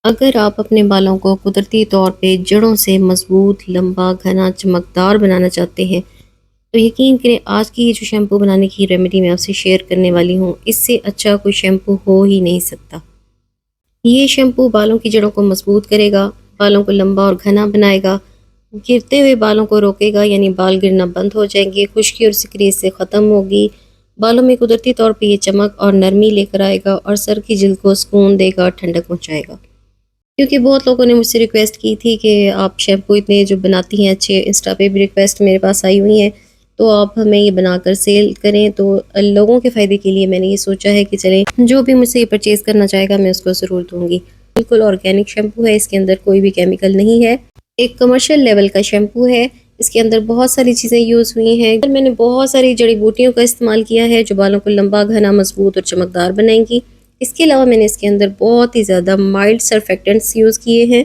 अगर आप अपने बालों को कुदरती तौर पे जड़ों से मजबूत, लंबा, घना, चमकदार बनाना चाहते हैं, तो यकीन करें आज की ये जो शैम्पू बनाने की रेमेडी मैं आपसे शेयर करने वाली हूँ, इससे अच्छा कोई शैम्पू हो ही नहीं सकता। ये शैम्पू बालों की जड़ों को मजबूत करेगा, बालों को लंबा और घना बनाएगा, गिरते हुए बालों को रोकेगा यानी बाल गिरना बंद हो जाएंगे, खुश्की और सिकुड़न इससे ख़त्म होगी, बालों में कुदरती तौर पे ये चमक और नरमी लेकर आएगा और सर की जल्द को सुकून देगा, ठंडक पहुँचाएगा। क्योंकि बहुत लोगों ने मुझसे रिक्वेस्ट की थी कि आप शैम्पू इतने जो बनाती हैं अच्छे, इंस्टा पे भी रिक्वेस्ट मेरे पास आई हुई हैं, तो आप हमें ये बनाकर सेल करें। तो लोगों के फ़ायदे के लिए मैंने ये सोचा है कि चलें, जो भी मुझसे ये परचेज़ करना चाहेगा मैं उसको ज़रूर दूँगी। बिल्कुल ऑर्गेनिक शैम्पू है, इसके अंदर कोई भी केमिकल नहीं है, एक कमर्शियल लेवल का शैम्पू है। इसके अंदर बहुत सारी चीज़ें यूज़ हुई हैं, मैंने बहुत सारी जड़ी बूटियों का इस्तेमाल किया है जो बालों को लंबा, घना, मजबूत और चमकदार बनाएंगी। इसके अलावा मैंने इसके अंदर बहुत ही ज़्यादा माइल्ड सर्फेक्टेंट्स यूज़ किए हैं